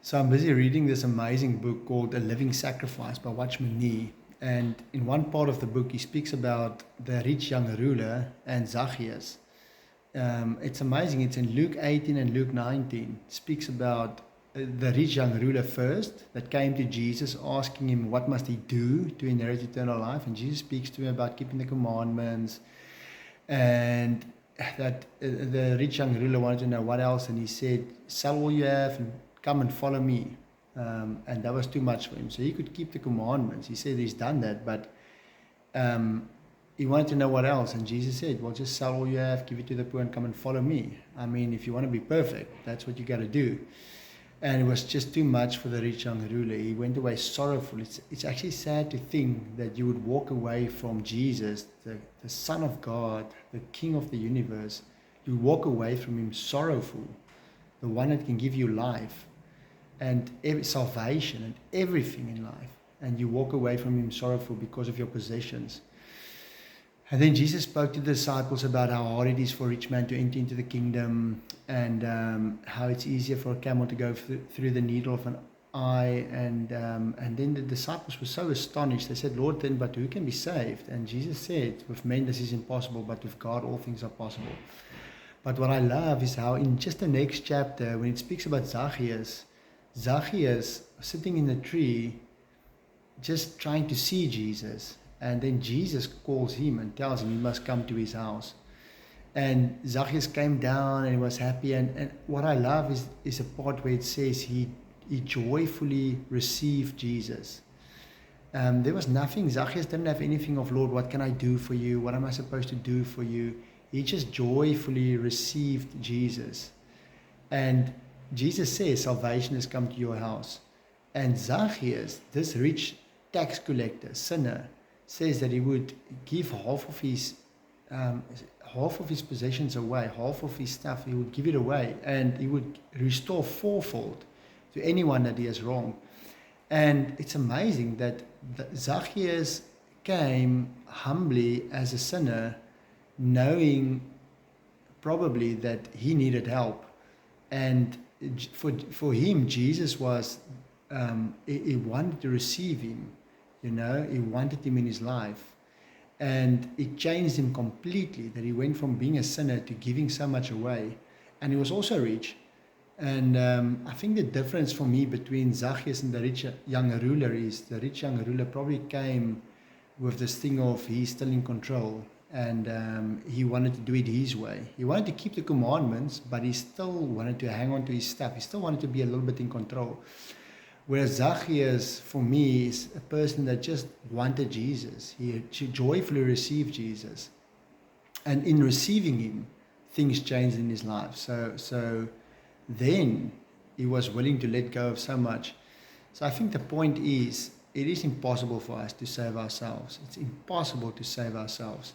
So I'm busy reading this amazing book called A Living Sacrifice by Watchman Nee. And in one part of the book, he speaks about the rich young ruler and Zacchaeus. It's amazing. It's in Luke 18 and Luke 19. It speaks about the rich young ruler first that came to Jesus asking him what must he do to inherit eternal life. And Jesus speaks to him about keeping the commandments. And that the rich young ruler wanted to know what else. And he said, sell all you have and come and follow me. And that was too much for him. So he could keep the commandments. He said he's done that, but he wanted to know what else. And Jesus said, well, just sell all you have, give it to the poor, and come and follow me. I mean, if you want to be perfect, that's what you got to do. And it was just too much for the rich young ruler. He went away sorrowful. It's actually sad to think that you would walk away from Jesus, the Son of God, the King of the universe. You walk away from him sorrowful, the one that can give you life and salvation and everything in life. And you walk away from him sorrowful because of your possessions. And then Jesus spoke to the disciples about how hard it is for a rich man to enter into the kingdom, and how it's easier for a camel to go through the needle of an eye. And then the disciples were so astonished. They said, Lord, then, but who can be saved? And Jesus said, with men this is impossible, but with God all things are possible. But what I love is how in just the next chapter, when it speaks about Zacchaeus sitting in the tree, just trying to see Jesus. And then Jesus calls him and tells him he must come to his house. And Zacchaeus came down and he was happy. And what I love is a part where it says he joyfully received Jesus. There was nothing. Zacchaeus didn't have anything of, Lord, what can I do for you? What am I supposed to do for you? He just joyfully received Jesus. And Jesus says, salvation has come to your house. And Zacchaeus, this rich tax collector, sinner, says that he would give half of his possessions away, half of his stuff, he would give it away, and he would restore fourfold to anyone that he has wronged. And it's amazing that Zacchaeus came humbly as a sinner, knowing probably that he needed help. And for him, Jesus was, he wanted to receive him. You know, he wanted him in his life. And it changed him completely, that he went from being a sinner to giving so much away. And he was also rich. And I think the difference for me between Zacchaeus and the rich young ruler is the rich young ruler probably came with this thing of he's still in control. And he wanted to do it his way. He wanted to keep the commandments, but he still wanted to hang on to his stuff. He still wanted to be a little bit in control. Whereas Zacchaeus, for me, is a person that just wanted Jesus. He joyfully received Jesus. And in receiving him, things changed in his life. So then he was willing to let go of so much. So I think the point is, it is impossible for us to save ourselves. It's impossible to save ourselves.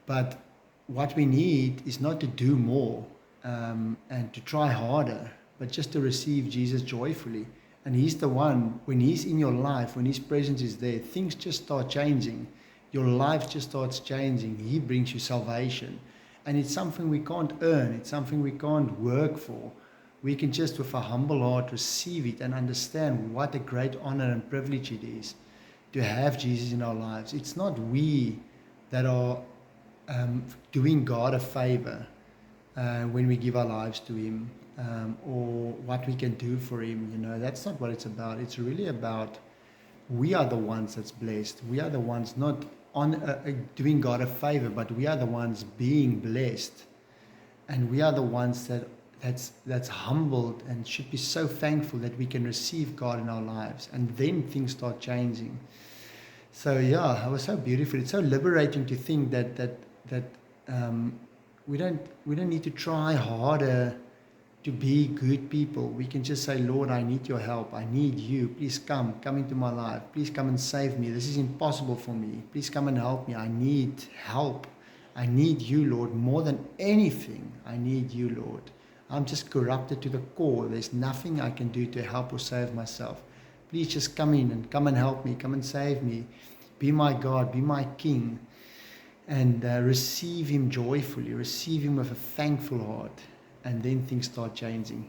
But what we need is not to do more and to try harder, but just to receive Jesus joyfully. And he's the one, when he's in your life, when his presence is there, things just start changing. Your life just starts changing. He brings you salvation. And it's something we can't earn. It's something we can't work for. We can just, with a humble heart, receive it and understand what a great honor and privilege it is to have Jesus in our lives. It's not we that are doing God a favor when we give our lives to him. Or what we can do for him, you know, that's not what it's about. It's really about we are the ones that's blessed. We are the ones not doing God a favor, but we are the ones being blessed, and we are the ones that's humbled and should be so thankful that we can receive God in our lives, and then things start changing. So yeah, it was so beautiful. It's so liberating to think that we don't need to try harder to be good people. We can just say, Lord, I need your help. I need you. Please come into my life. Please come and save me. This is impossible for me. Please come and help me. I need help. I need you, Lord, more than anything. I need you, Lord. I'm just corrupted to the core. There's nothing I can do to help or save myself. Please just come in and come and help me. Come and save me. Be my God. Be my King. And receive him joyfully. Receive him with a thankful heart. And then things start changing.